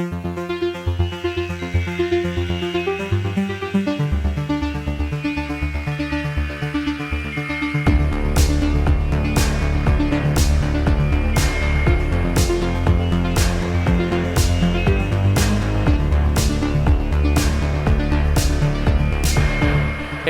Hey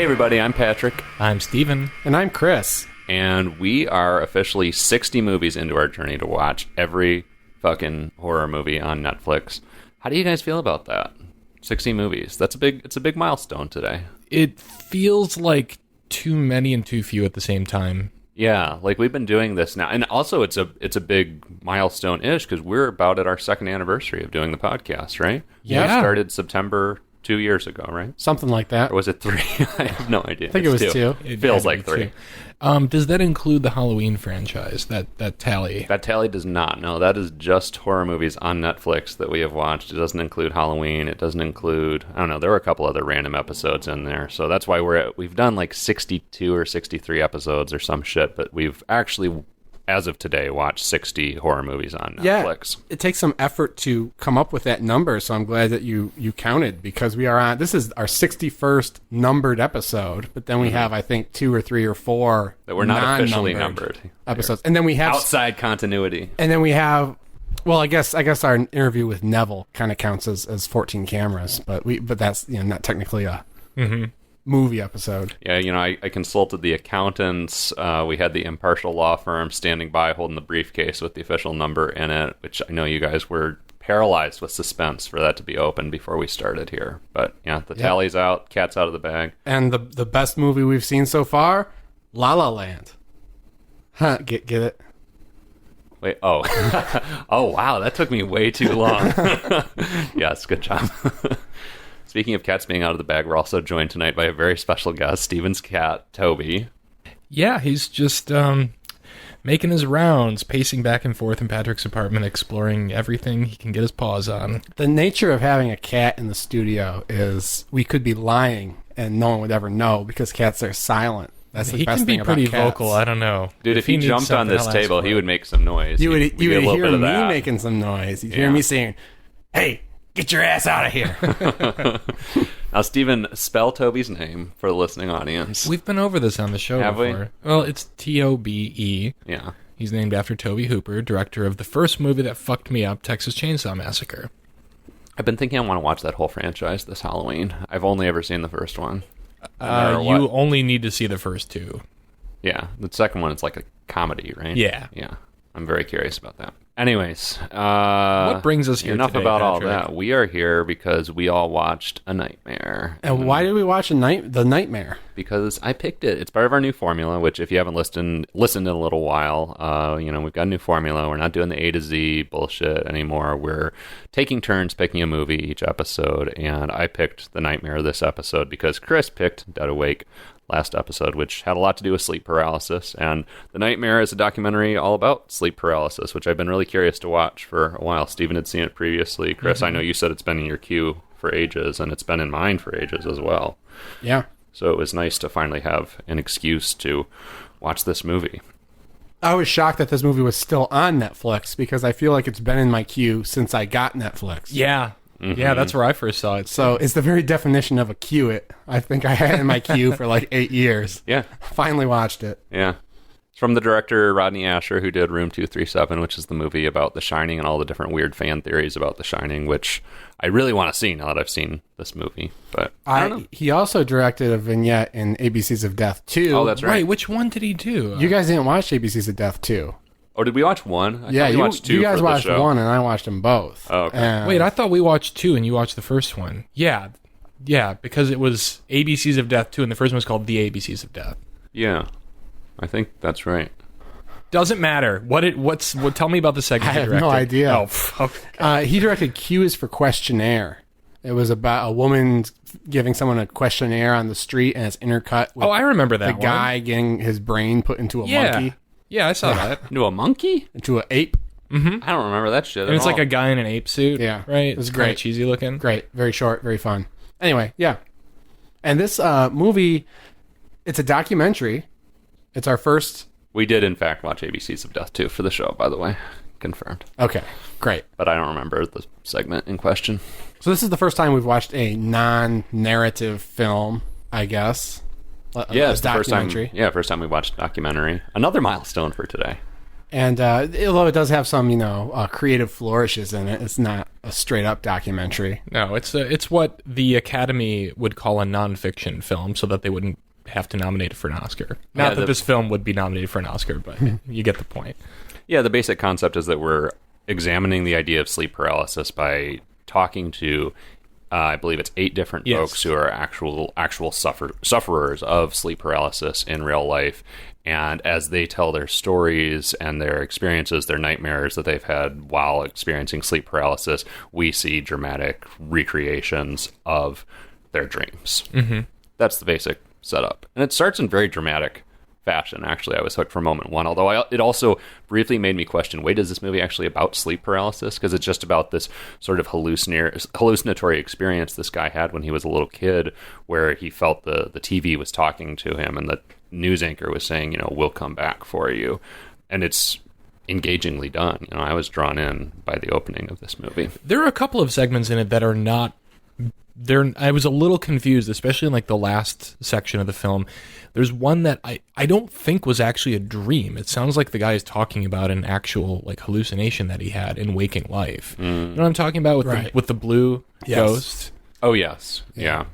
everybody, I'm Patrick. I'm Steven. And I'm Chris. And we are officially 60 movies into our journey to watch every fucking horror movie on Netflix. How do you guys feel about that? 60 movies. It's a big milestone today. It feels like too many and too few at the same time. Yeah, like we've been doing this now. And also it's a big milestone-ish because we're about at our second anniversary of doing the podcast, right? Yeah. We started September 2 years ago, right? Something like that. Or was it 3? I have no idea. I think it was 2. It feels like 3. Does that include the Halloween franchise, that tally? That tally does not. No, that is just horror movies on Netflix that we have watched. It doesn't include Halloween. It doesn't include, I don't know, there were a couple other random episodes in there. So that's why we've done like 62 or 63 episodes or some shit, but we've actually, as of today, watched 60 horror movies on Netflix. Yeah, it takes some effort to come up with that number, so I'm glad that you counted, because we are on, this is our 61st numbered episode, but then we have, I think, 2 or 3 or 4 that were not officially numbered episodes. And then we have outside continuity. And then we have, well, I guess our interview with Neville kind of counts as 14 cameras, but that's, not technically a movie episode. Yeah, I consulted the accountants. We had the impartial law firm standing by holding the briefcase with the official number in it, which I know you guys were paralyzed with suspense for that to be open before we started here. But yeah, the tally's out, cat's out of the bag. And the best movie we've seen so far, La La Land. Huh, get it? Wait, oh. Oh, wow, that took me way too long. Yes, good job. Speaking of cats being out of the bag, we're also joined tonight by a very special guest, Steven's cat, Toby. Yeah, he's just making his rounds, pacing back and forth in Patrick's apartment, exploring everything he can get his paws on. The nature of having a cat in the studio is we could be lying and no one would ever know because cats are silent. That's the best thing about cats. He can be pretty vocal, I don't know. Dude, if he jumped on this table, he would make some noise. You would hear me making some noise. You'd hear me saying, "Hey, get your ass out of here." Now, Steven, spell Toby's name for the listening audience. We've been over this on the show before. Well, it's Tobe. Yeah. He's named after Tobe Hooper, director of the first movie that fucked me up, Texas Chainsaw Massacre. I've been thinking I want to watch that whole franchise this Halloween. I've only ever seen the first one. You only need to see the first 2. Yeah. The second one, it's like a comedy, right? Yeah. Yeah. I'm very curious about that. Anyways, what brings us here enough today, about Patrick? all that. We are here because we all watched A Nightmare. And why did we watch The Nightmare? Because I picked it. It's part of our new formula, which if you haven't listened in a little while, we've got a new formula. We're not doing the A to Z bullshit anymore. We're taking turns picking a movie each episode, and I picked The Nightmare this episode because Chris picked Dead Awake last episode, which had a lot to do with sleep paralysis. And The Nightmare is a documentary all about sleep paralysis, which I've been really curious to watch for a while. Steven had seen it previously. Chris, I know you said it's been in your queue for ages, and it's been in mine for ages as well. Yeah. So it was nice to finally have an excuse to watch this movie. I was shocked that this movie was still on Netflix because I feel like it's been in my queue since I got Netflix. Yeah. Mm-hmm. Yeah, that's where I first saw it. So it's the very definition of a queue it. I think I had it in my queue for like 8 years. Yeah. Finally watched it. Yeah. It's from the director Rodney Asher, who did Room 237, which is the movie about The Shining and all the different weird fan theories about The Shining, which I really want to see now that I've seen this movie. But I don't know. He also directed a vignette in ABCs of Death 2. Oh, that's right. Right, which one did he do? You guys didn't watch ABCs of Death 2. Oh, did we watch one? Yeah, we watched 2 you guys for watched the show. 1 and I watched them both. Oh, okay. Wait, I thought we watched 2 and you watched the first one. Yeah, because it was ABCs of Death 2 and the first one was called The ABCs of Death. Yeah, I think that's right. Doesn't matter. Tell me about the segment I he have directed. no idea. Oh, okay. He directed Q is for Questionnaire. It was about a woman giving someone a questionnaire on the street, and it's intercut with I remember that the one. guy getting his brain put into a monkey. Yeah, I saw that. Into a monkey? Into an ape. Mm-hmm. I don't remember that shit And at it's all. like a guy in an ape suit. Yeah. Right? It was It's kinda great. cheesy looking. Great. Very short, very fun. Anyway, yeah. And this movie, it's a documentary. It's our first... We did, in fact, watch ABCs of Death 2 for the show, by the way. confirmed. Okay, great. But I don't remember the segment in question. So this is the first time we've watched a non-narrative film, I guess. Yeah, it's the first time. Yeah, first time we watched a documentary. Another milestone for today. And although it does have some, creative flourishes in it, it's not a straight-up documentary. No, it's what the Academy would call a nonfiction film, so that they wouldn't have to nominate it for an Oscar. Not that this film would be nominated for an Oscar, but you get the point. Yeah, the basic concept is that we're examining the idea of sleep paralysis by talking to, I believe it's 8 different folks who are actual sufferers of sleep paralysis in real life. And as they tell their stories and their experiences, their nightmares that they've had while experiencing sleep paralysis, we see dramatic recreations of their dreams. Mm-hmm. That's the basic setup. And it starts in very dramatic fashion. Actually, I was hooked from moment one, although it also briefly made me question, wait, is this movie actually about sleep paralysis? Because it's just about this sort of hallucinatory experience this guy had when he was a little kid, where he felt the TV was talking to him and the news anchor was saying, we'll come back for you. And it's engagingly done. I was drawn in by the opening of this movie. There are a couple of segments in it that are not... I was a little confused, especially in the last section of the film. There's one that I don't think was actually a dream. It sounds like the guy is talking about an actual hallucination that he had in waking life. You know what I'm talking about with the blue ghost? Oh yes, yeah.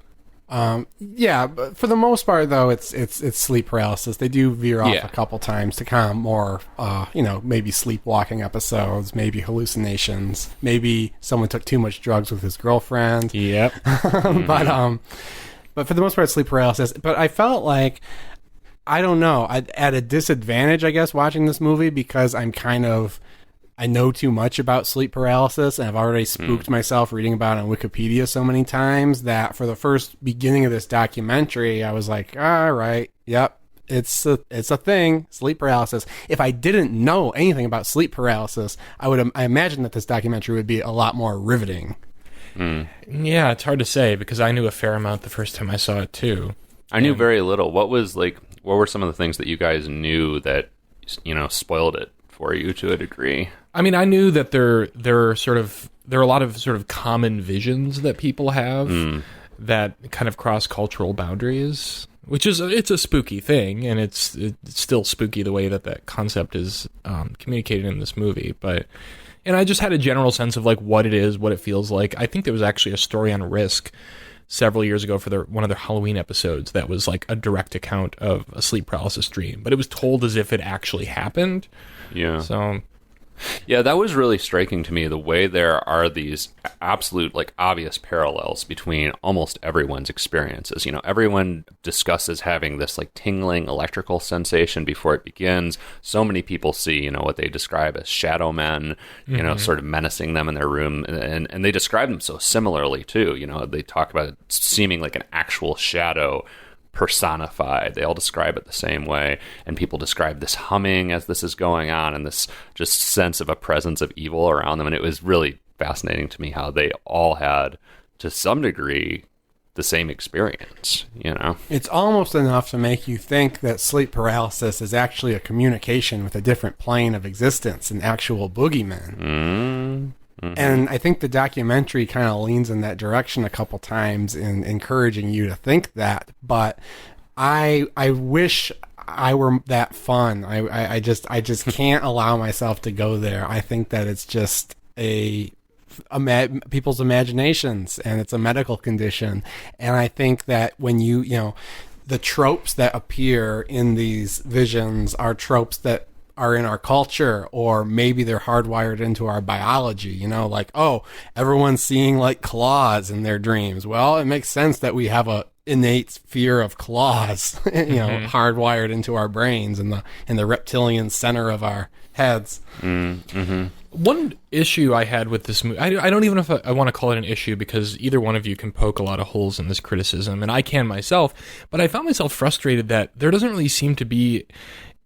But for the most part, though, it's sleep paralysis. They do veer off a couple times to kind of more, maybe sleepwalking episodes, maybe hallucinations, maybe someone took too much drugs with his girlfriend. Yep. But for the most part, it's sleep paralysis. But I felt like, I don't know, I'd at a disadvantage, I guess, watching this movie because I know too much about sleep paralysis, and I've already spooked myself reading about it on Wikipedia so many times that for the first beginning of this documentary, I was like, all right, yep, it's a thing, sleep paralysis. If I didn't know anything about sleep paralysis, I imagine that this documentary would be a lot more riveting. Yeah, it's hard to say because I knew a fair amount the first time I saw it too. I knew very little. What were some of the things that you guys knew that spoiled it for you to a degree? I mean, I knew that there are a lot of sort of common visions that people have that kind of cross cultural boundaries, which is it's a spooky thing, and it's still spooky the way that concept is communicated in this movie. And I just had a general sense of what it is, what it feels like. I think there was actually a story on Risk several years ago for one of their Halloween episodes that was a direct account of a sleep paralysis dream, but it was told as if it actually happened. Yeah. So, yeah, that was really striking to me, the way there are these absolute, obvious parallels between almost everyone's experiences. Everyone discusses having this, tingling electrical sensation before it begins. So many people see, what they describe as shadow men, sort of menacing them in their room. And they describe them so similarly, too. They talk about it seeming like an actual shadow personified. They all describe it the same way, and people describe this humming as this is going on, and this just sense of a presence of evil around them. And it was really fascinating to me how they all had, to some degree, the same experience. It's almost enough to make you think that sleep paralysis is actually a communication with a different plane of existence, an actual boogeyman. Mm-hmm. And I think the documentary kind of leans in that direction a couple times in encouraging you to think that. But I wish I were that fun. I just can't allow myself to go there. I think that it's just people's imaginations, and it's a medical condition. And I think that when the tropes that appear in these visions are tropes that are in our culture, or maybe they're hardwired into our biology, everyone's seeing claws in their dreams. Well, it makes sense that we have a innate fear of claws, hardwired into our brains in the reptilian center of our heads. Mm-hmm. One issue I had with this movie, I don't even know if I want to call it an issue, because either one of you can poke a lot of holes in this criticism, and I can myself, but I found myself frustrated that there doesn't really seem to be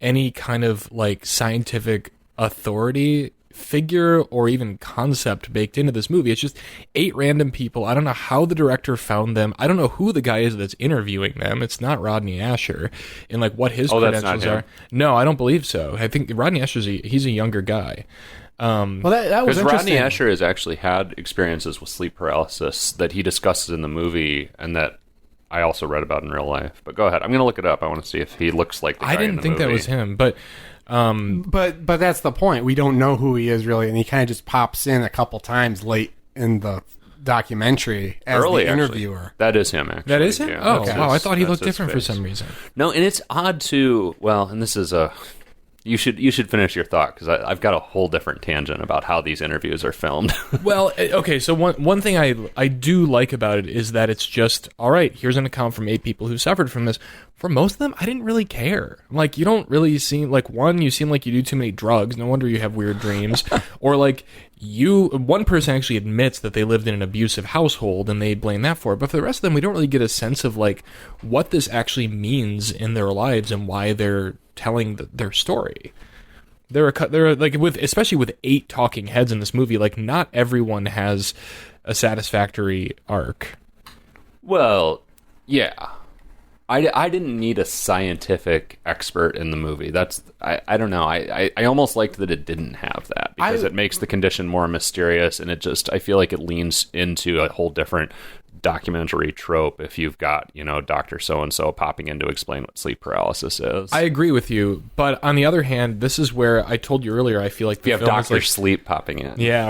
any kind of scientific authority figure or even concept baked into this movie. It's just 8 random people. I don't know how the director found them. I don't know who the guy is that's interviewing them. It's not Rodney Asher, and what his credentials are. No, I don't believe so. I think Rodney Asher's he's a younger guy. Well, that was because Rodney interesting. Asher has actually had experiences with sleep paralysis that he discusses in the movie, and that I also read about in real life. But go ahead, I'm going to look it up. I want to see if he looks like the guy I didn't think that was him, but But that's the point. We don't know who he is really, and he kind of just pops in a couple times late in the documentary as early the interviewer. Actually. That is him. Actually, that is him. Yeah, Oh, that's wow! I his- thought he that's looked his different for face. some reason. No, and it's odd too. Well, and this is a. You should finish your thought, because I've got a whole different tangent about how these interviews are filmed. Well, okay, so one thing I do like about it is that it's just, all right, here's an account from 8 people who suffered from this. For most of them, I didn't really care. Like, you don't really seem, like, one, you seem like you do too many drugs, no wonder you have weird dreams. Or, like, one person actually admits that they lived in an abusive household, and they blame that for it. But for the rest of them, we don't really get a sense of, like, what this actually means in their lives and why they're telling their story. They're like, especially with 8 talking heads in this movie, like, not everyone has a satisfactory arc. Well, yeah. I didn't need a scientific expert in the movie. I don't know. I almost liked that it didn't have that, because it makes the condition more mysterious, and I feel like it leans into a whole different documentary trope if you've got, Dr. So-and-so popping in to explain what sleep paralysis is. I agree with you, but on the other hand, this is where I told you earlier, I feel like you have Dr. Sleep popping in. Yeah,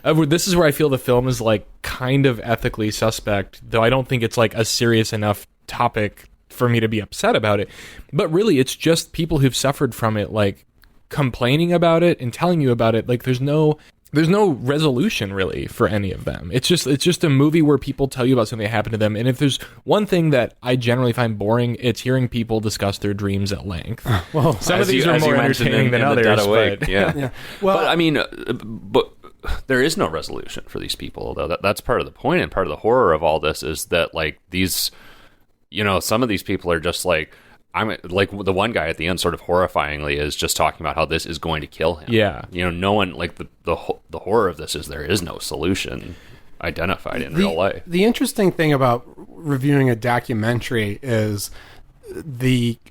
right. This is where I feel the film is like kind of ethically suspect, though I don't think it's like a serious enough topic for me to be upset about it. But really, it's just people who've suffered from it, like, complaining about it and telling you about it. Like, there's no resolution really for any of them. It's just a movie where people tell you about something that happened to them. And if there's one thing that I generally find boring, it's hearing people discuss their dreams at length. Well, some of these are more entertaining than others. But yeah. Well, but I mean, but there is no resolution for these people, though. That's part of the point, and part of the horror of all this is that, like, these, some of these people are just like, I'm like, the one guy at the end, sort of horrifyingly, is just talking about how this is going to kill him. Yeah. No one, like, the horror of this is there is no solution identified in real life. The interesting thing about reviewing a documentary is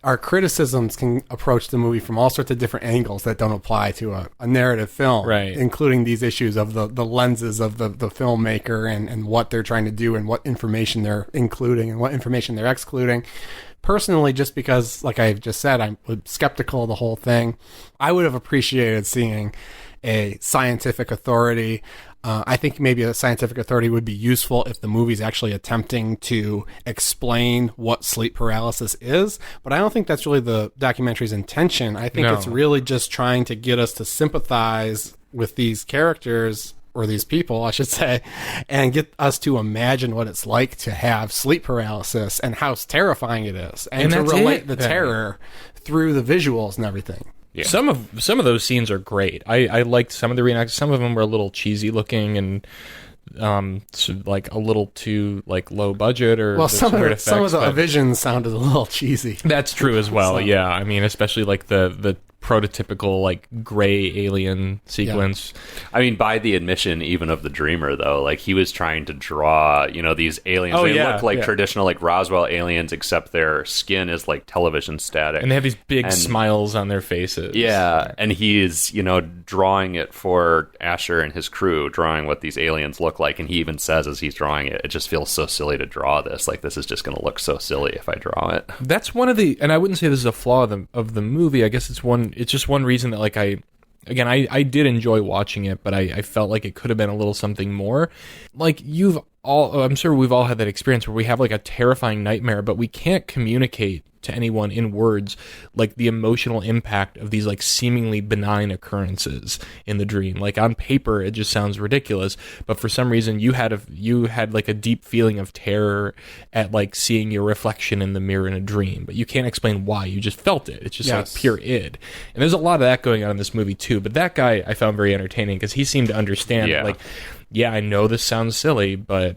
our criticisms can approach the movie from all sorts of different angles that don't apply to a narrative film, right? Including these issues of the lenses of the filmmaker and what they're trying to do and what information they're including and what information they're excluding. Personally, just because, like I've just said, I'm skeptical of the whole thing, I would have appreciated seeing a scientific authority. I think maybe a scientific authority would be useful if the movie's actually attempting to explain what sleep paralysis is, but I don't think that's really the documentary's intention. I think it's really just trying to get us to sympathize with these characters, or these people, I should say, and get us to imagine what it's like to have sleep paralysis and how terrifying it is, and to relate the terror through the visuals and everything. Yeah. Some of those scenes are great. I liked some of the reenactments. Some of them were a little cheesy looking and so like a little too like low budget, or some of the visions sounded a little cheesy. That's true as well. Yeah, I mean, especially like the prototypical like gray alien sequence. I mean, by the admission even of the dreamer, though, like, he was trying to draw, these aliens. They look like traditional, like, Roswell aliens, except their skin is like television static, and they have these big smiles on their faces. Yeah, and he's drawing it for Asher and his crew, drawing what these aliens look like, and he even says as he's drawing it, it just feels so silly to draw this. Like, this is just going to look so silly if I draw it. That's one of the, and I wouldn't say this is a flaw of the movie. I guess it's just one reason that, like, I did enjoy watching it, but I felt like it could have been a little something more. Like, I'm sure we've all had that experience where we have like a terrifying nightmare, but we can't communicate to anyone in words like the emotional impact of these like seemingly benign occurrences in the dream. Like, on paper it just sounds ridiculous, but for some reason you had like a deep feeling of terror at like seeing your reflection in the mirror in a dream, but you can't explain why. You just felt it. It's just like pure id. And there's a lot of that going on in this movie too, but that guy I found very entertaining because he seemed to understand like, yeah, I know this sounds silly, but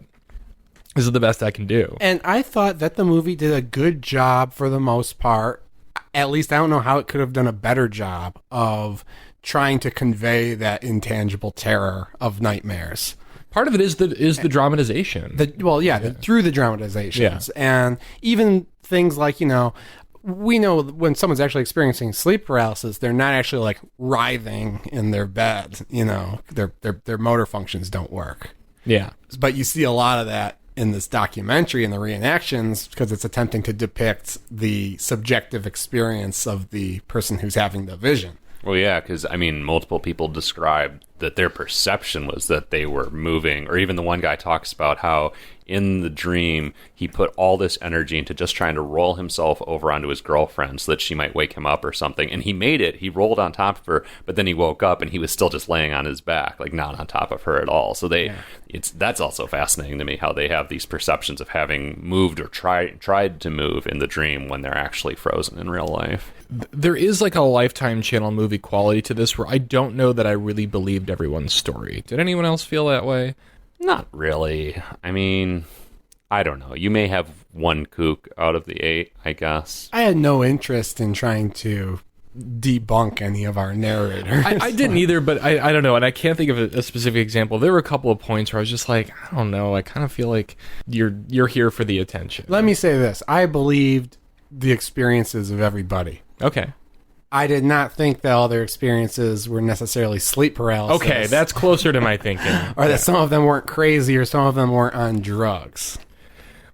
this is the best I can do. And I thought that the movie did a good job for the most part. At least I don't know how it could have done a better job of trying to convey that intangible terror of nightmares. Part of it is the dramatization. Through the dramatizations. Yeah. And even things like, we know when someone's actually experiencing sleep paralysis, they're not actually like writhing in their bed. You know, their motor functions don't work. Yeah. But you see a lot of that in this documentary and the reenactions because it's attempting to depict the subjective experience of the person who's having the vision. Well, yeah, because, I mean, multiple people described that their perception was that they were moving, or even the one guy talks about how in the dream he put all this energy into just trying to roll himself over onto his girlfriend so that she might wake him up or something, and he made it. He rolled on top of her, but then he woke up and he was still just laying on his back, like not on top of her at all. So that's also fascinating to me, how they have these perceptions of having moved or tried to move in the dream when they're actually frozen in real life. There is like a Lifetime channel movie quality to this where I don't know that I really believed everyone's story. Did anyone else feel that way? Not really. I mean, I don't know. You may have one kook out of the 8, I guess. I had no interest in trying to debunk any of our narrators. I didn't either, but I don't know, and I can't think of a specific example. There were a couple of points where I was just like, I don't know, I kind of feel like you're here for the attention. Let me say this. I believed the experiences of everybody. Okay. I did not think that all their experiences were necessarily sleep paralysis. Okay, that's closer to my thinking. Or that some of them weren't crazy or some of them weren't on drugs.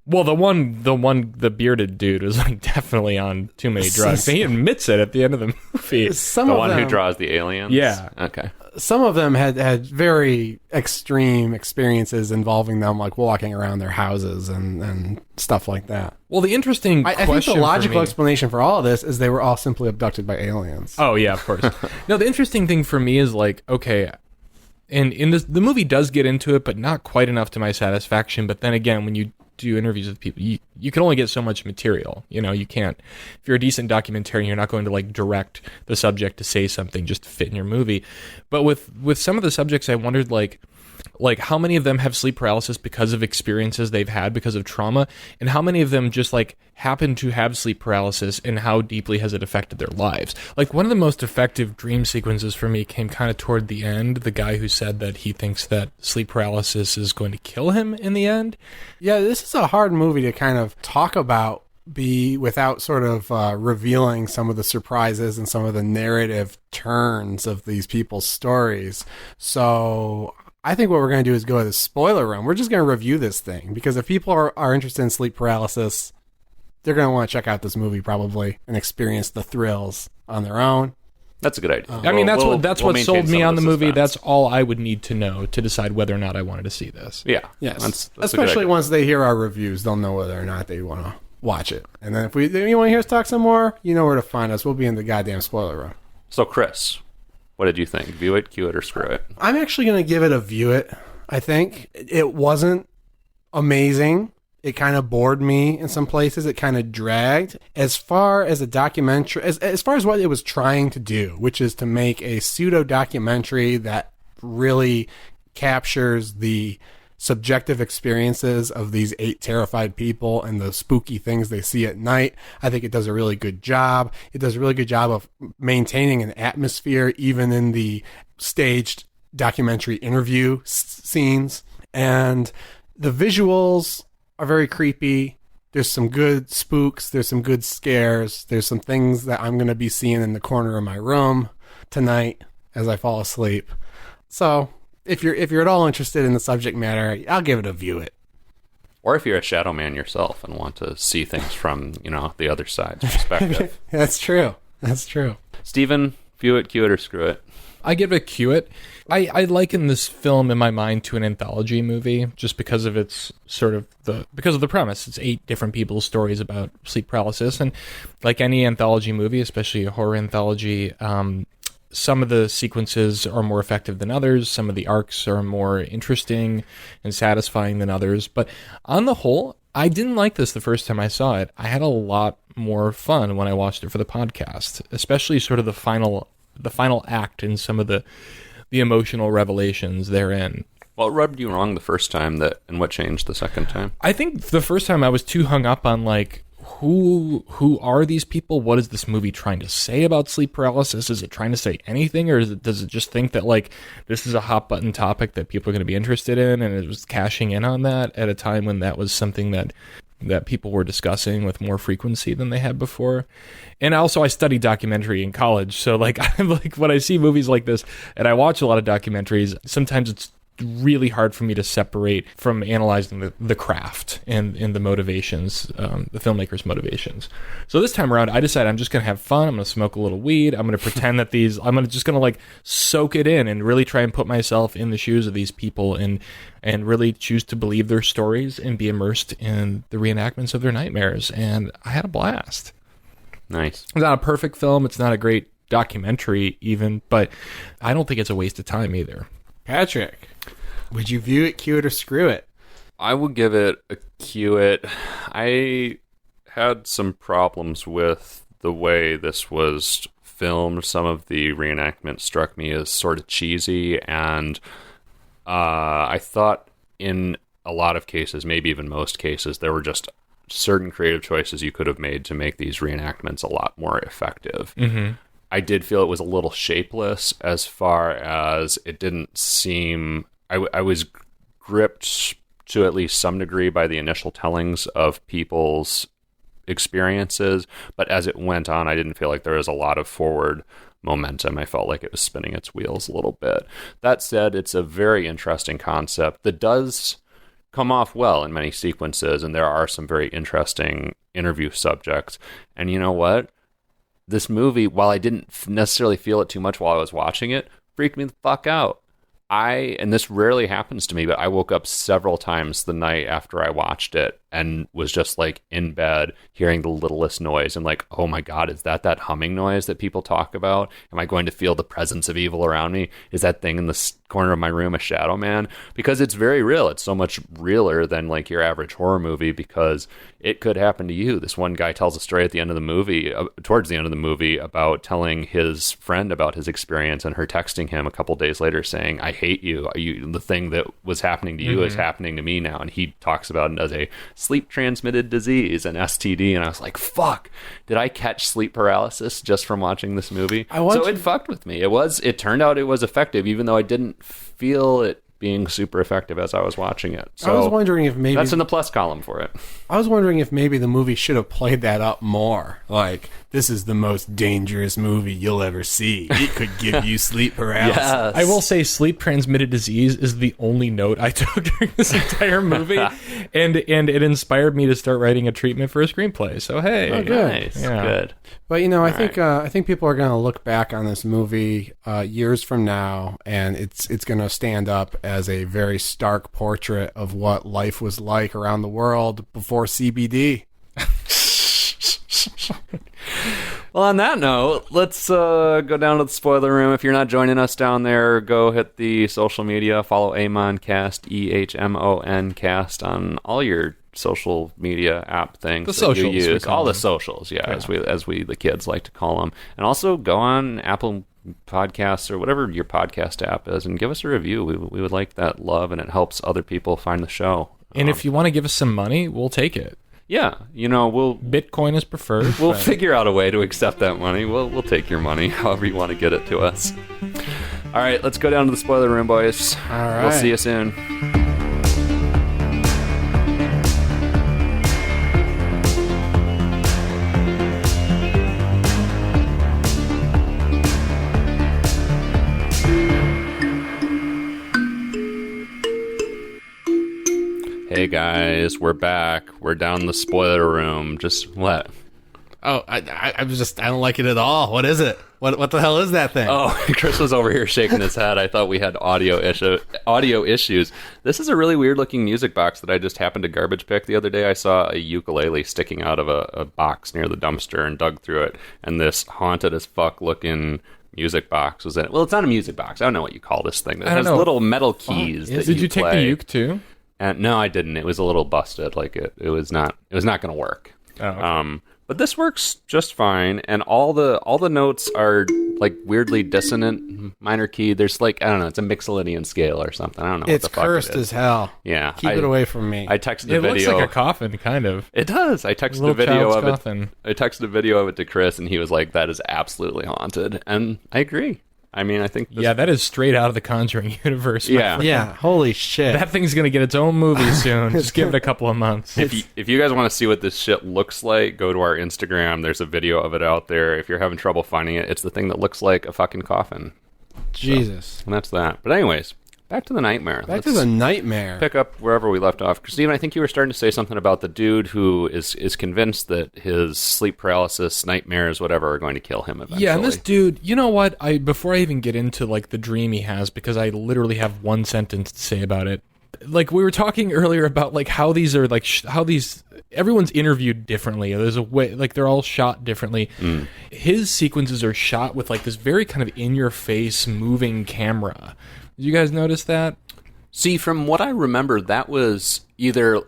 Well, the bearded dude was like definitely on too many drugs. He admits it at the end of the movie. Some the of one them, who draws the aliens? Yeah. Okay. Some of them had very extreme experiences involving them like walking around their houses and stuff like that. Well, the interesting I think the logical explanation for all of this is they were all simply abducted by aliens. Oh, yeah, of course. No, the interesting thing for me is like, okay, and in this, the movie does get into it, but not quite enough to my satisfaction. But then again, when you do interviews with people, you can only get so much material. You know, you can't, if you're a decent documentarian, you're not going to like direct the subject to say something just to fit in your movie. But with some of the subjects, I wondered like how many of them have sleep paralysis because of experiences they've had because of trauma, and how many of them just like happen to have sleep paralysis, and how deeply has it affected their lives. Like one of the most effective dream sequences for me came kind of toward the end. The guy who said that he thinks that sleep paralysis is going to kill him in the end. Yeah, this is a hard movie to kind of talk about without sort of revealing some of the surprises and some of the narrative turns of these people's stories. So I think what we're going to do is go to the spoiler room. We're just going to review this thing because if people are interested in sleep paralysis, they're going to want to check out this movie probably and experience the thrills on their own. That's a good idea. I mean, that's what maintain sold me some on of the movie. suspense. That's all I would need to know to decide whether or not I wanted to see this. Yeah. Yes. That's a good Especially idea. once they hear our reviews, they'll know whether or not they want to watch it. And then if you want to hear us talk some more, you know where to find us. We'll be in the goddamn spoiler room. So, Chris, what did you think? View it, cue it, or screw it? I'm actually going to give it a view it. I think it wasn't amazing. It kind of bored me in some places. It kind of dragged. As far as a documentary, as far as what it was trying to do, which is to make a pseudo documentary that really captures the subjective experiences of these 8 terrified people and the spooky things they see at night, I think it does a really good job. It does a really good job of maintaining an atmosphere even in the staged documentary interview scenes. And the visuals are very creepy. There's some good spooks. There's some good scares. There's some things that I'm going to be seeing in the corner of my room tonight as I fall asleep. So if you're at all interested in the subject matter, I'll give it a view it. Or if you're a shadow man yourself and want to see things from, the other side's perspective. That's true. That's true. Steven, view it, cue it, or screw it? I give it a cue it. I liken this film in my mind to an anthology movie just because of its because of the premise. It's 8 different people's stories about sleep paralysis, and like any anthology movie, especially a horror anthology, some of the sequences are more effective than others. Some of the arcs are more interesting and satisfying than others. But on the whole, I didn't like this the first time I saw it. I had a lot more fun when I watched it for the podcast, especially sort of the final act and some of the emotional revelations therein. What rubbed you wrong the first time and what changed the second time? I think the first time I was too hung up on like who are these people? What is this movie trying to say about sleep paralysis? Is it trying to say anything, or does it just think that like this is a hot button topic that people are going to be interested in, and it was cashing in on that at a time when that was something that that people were discussing with more frequency than they had before. And also I studied documentary in college. So like, I'm like, when I see movies like this and I watch a lot of documentaries, sometimes it's really hard for me to separate from analyzing the craft and the motivations, the filmmaker's motivations. So this time around, I decided I'm just going to have fun. I'm going to smoke a little weed. I'm going to pretend that I'm just going to like soak it in and really try and put myself in the shoes of these people and really choose to believe their stories and be immersed in the reenactments of their nightmares. And I had a blast. Nice. It's not a perfect film. It's not a great documentary even, but I don't think it's a waste of time either. Patrick, would you view it, cue it, or screw it? I would give it a cue it. I had some problems with the way this was filmed. Some of the reenactment struck me as sort of cheesy, and I thought in a lot of cases, maybe even most cases, there were just certain creative choices you could have made to make these reenactments a lot more effective. Mm-hmm. I did feel it was a little shapeless as far as it didn't seem... I was gripped to at least some degree by the initial tellings of people's experiences, but as it went on, I didn't feel like there was a lot of forward momentum. I felt like it was spinning its wheels a little bit. That said, it's a very interesting concept that does come off well in many sequences, and there are some very interesting interview subjects. And you know what? This movie, while I didn't necessarily feel it too much while I was watching it, freaked me the fuck out. And this rarely happens to me, but I woke up several times the night after I watched it and was just like in bed hearing the littlest noise and like, oh my God, is that humming noise that people talk about? Am I going to feel the presence of evil around me? Is that thing in the corner of my room a shadow man? Because it's very real. It's so much realer than like your average horror movie because it could happen to you. This one guy tells a story at the end of the movie, towards the end of the movie, about telling his friend about his experience and her texting him a couple days later saying, I hate you. The thing that was happening to you is happening to me now. And he talks about it as a sleep transmitted disease, an STD. And I was like, fuck, did I catch sleep paralysis just from watching this movie? So it fucked with me. It turned out it was effective, even though I didn't feel it being super effective as I was watching it. So I was wondering if maybe... That's in the plus column for it. I was wondering if maybe the movie should have played that up more. Like, this is the most dangerous movie you'll ever see. It could give you sleep paralysis. Yes. I will say sleep transmitted disease is the only note I took during this entire movie. and it inspired me to start writing a treatment for a screenplay. So, hey. Oh, good. Nice. Yeah. Good. But, you know, I think people are going to look back on this movie years from now, and it's going to stand up as a very stark portrait of what life was like around the world before CBD. Well, on that note, let's go down to the spoiler room. If you're not joining us down there, go hit the social media. Follow EHMONcast, EHMON on all your social media app things the that socials, you use. All the them. socials, as we the kids like to call them. And also go on Apple Podcasts or whatever your podcast app is and give us a review. We would like that love, and it helps other people find the show. And if you want to give us some money, we'll take it. Yeah, we'll Bitcoin is preferred. We'll figure out a way to accept that money. We'll take your money, however you want to get it to us. All right, let's go down to the spoiler room, boys. All right. We'll see you soon. Hey guys, we're back. We're down the spoiler room. Just what? Oh, I don't like it at all. What is it? What the hell is that thing? Oh, Chris was over here shaking his head. I thought we had audio issues. This is a really weird looking music box that I just happened to garbage pick the other day. I saw a ukulele sticking out of a box near the dumpster and dug through it, and this haunted as fuck looking music box was in it. Well, it's not a music box. I don't know what you call this thing. It has little metal keys. Did you take the uke too? And no, I didn't. It was a little busted. Like it was not going to work. Oh, okay. But this works just fine, and all the notes are like weirdly dissonant, minor key. There's like, I don't know, it's a Mixolydian scale or something. I don't know. It's what the fuck cursed it is. as hell. Yeah, keep it away from me. I texted a It video. looks like a coffin, kind of. It does. I texted a video of it. Coffin. I texted a video of it to Chris, and he was like, "That is absolutely haunted," and I agree. I mean, I think that is straight out of the Conjuring universe. Yeah. Yeah, holy shit. That thing's going to get its own movie soon. Just give it a couple of months. If you guys want to see what this shit looks like, go to our Instagram. There's a video of it out there. If you're having trouble finding it, it's the thing that looks like a fucking coffin. Jesus. So, and that's that. But anyways, back to the nightmare. Back to the nightmare. Pick up wherever we left off. Steven, I think you were starting to say something about the dude who is convinced that his sleep paralysis, nightmares, whatever, are going to kill him eventually. Yeah, and this dude, you know what? Before I even get into like the dream he has, because I literally have one sentence to say about it. Like we were talking earlier about like how these are like everyone's interviewed differently. There's a way, like they're all shot differently. His sequences are shot with like this very kind of in your face moving camera. Did you guys notice that? See, from what I remember, that was either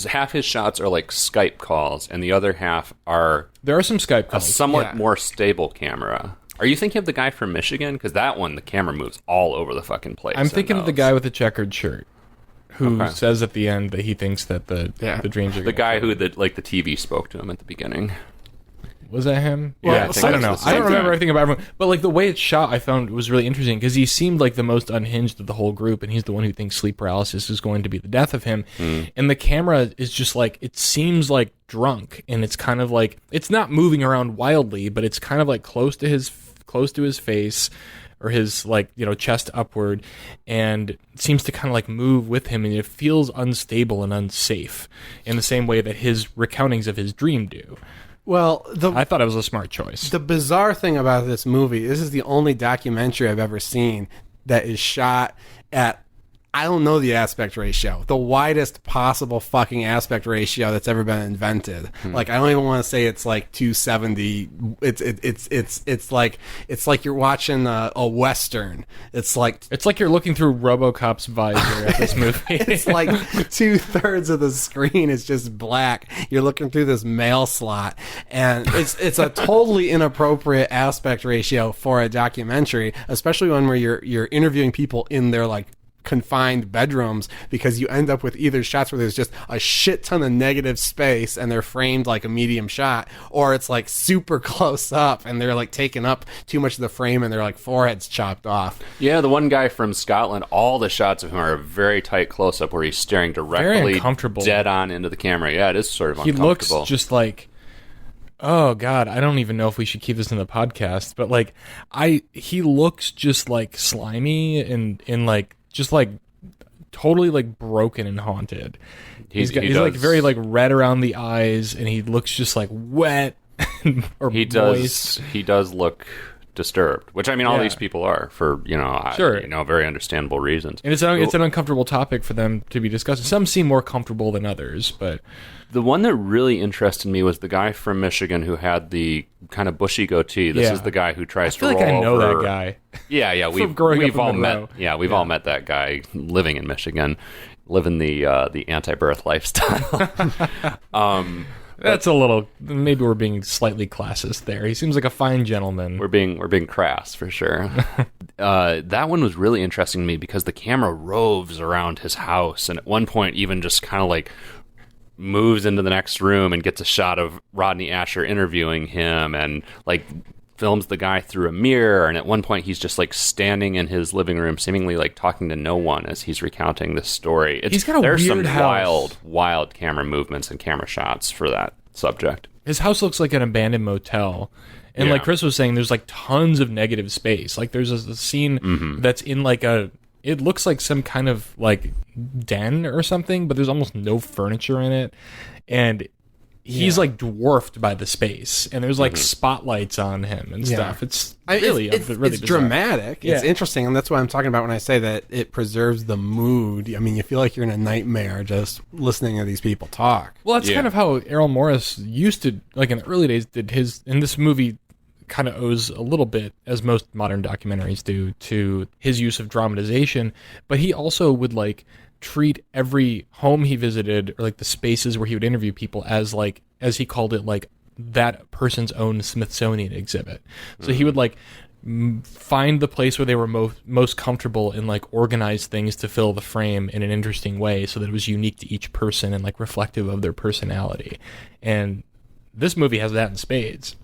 half his shots are like Skype calls, and the other half are there are some Skype calls. A somewhat more stable camera. Are you thinking of the guy from Michigan? Because that one, the camera moves all over the fucking place. I'm thinking of the guy with the checkered shirt who says at the end that he thinks that the dreams are the guy who the TV spoke to him at the beginning. Was that him? Well, yeah, I don't know. I don't remember everything about everyone. But like the way it's shot, I found was really interesting because he seemed like the most unhinged of the whole group, and he's the one who thinks sleep paralysis is going to be the death of him. And the camera is just like, it seems like drunk, and it's kind of like, it's not moving around wildly, but it's kind of like close to his face, or his like, chest upward, and it seems to kind of like move with him, and it feels unstable and unsafe in the same way that his recountings of his dream do. Well, I thought it was a smart choice. The bizarre thing about this movie, this is the only documentary I've ever seen that is shot at, I don't know the aspect ratio, the widest possible fucking aspect ratio that's ever been invented. Like, I don't even want to say it's like 270. It's like you're watching a Western. It's like you're looking through RoboCop's visor at this movie. It's like 2/3 of the screen is just black. You're looking through this mail slot, and it's a totally inappropriate aspect ratio for a documentary, especially one where you're interviewing people in their like confined bedrooms, because you end up with either shots where there's just a shit ton of negative space and they're framed like a medium shot, or it's like super close up and they're like taking up too much of the frame and their like foreheads chopped off. Yeah, the one guy from Scotland, all the shots of him are a very tight close up where he's staring directly dead on into the camera. Yeah, it is sort of uncomfortable. He looks just like, oh God, I don't even know if we should keep this in the podcast, but like he looks just like slimy and like just like totally like broken and haunted. He's like very like red around the eyes, and he looks just like wet or moist. He does look disturbed, which I mean all these people are for very understandable reasons. And it's an uncomfortable topic for them to be discussing. Some seem more comfortable than others, but the one that really interested me was the guy from Michigan who had the kind of bushy goatee. This is the guy who tries to roll over. I feel like I know that guy. Yeah, we've all met. Yeah, we've all met that guy living in Michigan, living the anti-birth lifestyle. That's a little. Maybe we're being slightly classist there. He seems like a fine gentleman. We're being crass for sure. That one was really interesting to me because the camera roves around his house, and at one point even just kind of like moves into the next room and gets a shot of Rodney Asher interviewing him, and like films the guy through a mirror, and at one point he's just like standing in his living room seemingly like talking to no one as he's recounting this story. He's got a there's weird some house. wild camera movements and camera shots for that subject. His house looks like an abandoned motel, and like Chris was saying, there's like tons of negative space. Like there's a scene that's in like it looks like some kind of like den or something, but there's almost no furniture in it, and he's like dwarfed by the space, and there's like spotlights on him and stuff. It's really it's dramatic. It's interesting, and that's what I'm talking about when I say that it preserves the mood. I mean, you feel like you're in a nightmare just listening to these people talk. Well, that's kind of how Errol Morris used to, like in the early days, did his. And this movie kind of owes a little bit, as most modern documentaries do, to his use of dramatization. But he also would like treat every home he visited, or like the spaces where he would interview people, as like, as he called it, like that person's own Smithsonian exhibit. So he would like find the place where they were most comfortable and like organize things to fill the frame in an interesting way so that it was unique to each person and like reflective of their personality. And this movie has that in spades.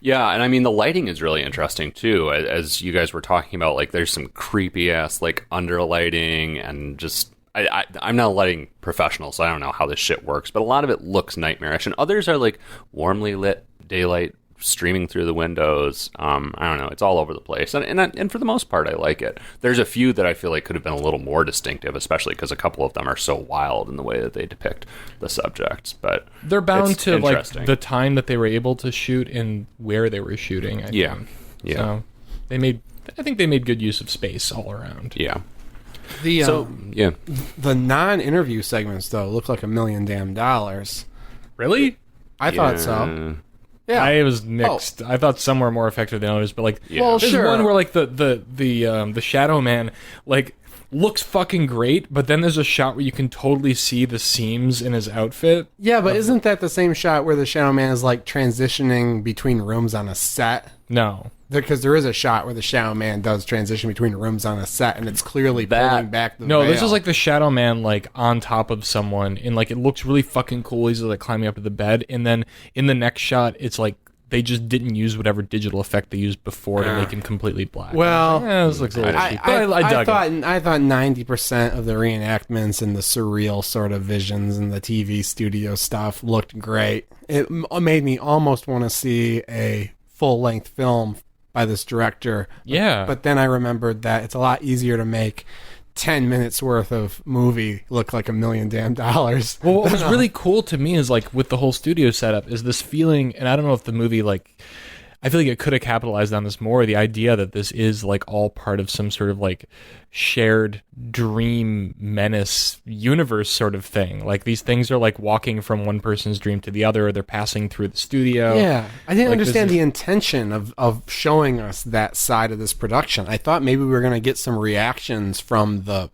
Yeah, and I mean, the lighting is really interesting, too. As you guys were talking about, like, there's some creepy-ass, like, underlighting and just... I'm not a lighting professional, so I don't know how this shit works, but a lot of it looks nightmarish, and others are, like, warmly lit daylight streaming through the windows. I don't know. It's all over the place. And for the most part, I like it. There's a few that I feel like could have been a little more distinctive, especially because a couple of them are so wild in the way that they depict the subjects. But they're bound to like the time that they were able to shoot and where they were shooting. I think. Yeah. So I think they made good use of space all around. Yeah. The non-interview segments though look like $1 million damn. Really? I thought so. Yeah, I was mixed. I thought some were more effective than others, but like, well, there's sure. one where like the Shadow Man like looks fucking great, but then there's a shot where you can totally see the seams in his outfit. Yeah, but isn't that the same shot where the Shadow Man is like transitioning between rooms on a set? No. Because there is a shot where the Shadow Man does transition between rooms on a set, and it's clearly pulling back the veil. This is like the Shadow Man like on top of someone, and like it looks really fucking cool. He's like climbing up to the bed, and then in the next shot, it's like they just didn't use whatever digital effect they used before to make him completely black. Well, this looks a little cheap. But I dug it. I thought 90% of the reenactments and the surreal sort of visions and the TV studio stuff looked great. It made me almost want to see a full-length film by this director. Yeah. But then I remembered that it's a lot easier to make 10 minutes worth of movie look like $1 million damn. Well, what was really cool to me is like with the whole studio setup is this feeling, and I don't know if the movie like, I feel like it could have capitalized on this more, the idea that this is like all part of some sort of like shared dream menace universe sort of thing. Like these things are like walking from one person's dream to the other, or they're passing through the studio. Yeah. I didn't like, understand the intention of showing us that side of this production. I thought maybe we were going to get some reactions from the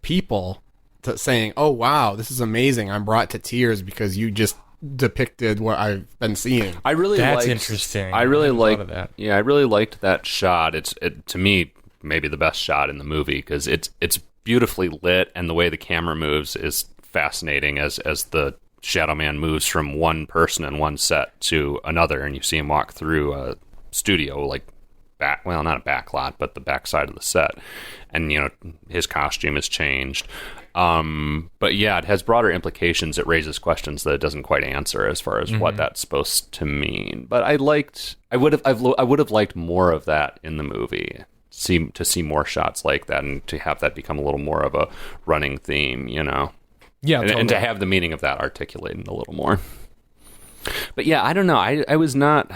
people to saying, "Oh wow, this is amazing. I'm brought to tears because you just depicted what I've been seeing." That's interesting. I really liked that. Yeah, I really liked that shot. It's to me maybe the best shot in the movie because it's beautifully lit, and the way the camera moves is fascinating as the Shadow Man moves from one person in one set to another, and you see him walk through a studio like not a back lot, but the back side of the set, and his costume has changed. But yeah, it has broader implications. It raises questions that it doesn't quite answer as far as what that's supposed to mean. But I would have liked more of that in the movie. To see more shots like that, and to have that become a little more of a running theme, Yeah, totally. and to have the meaning of that articulated a little more. But yeah, I don't know. I was not,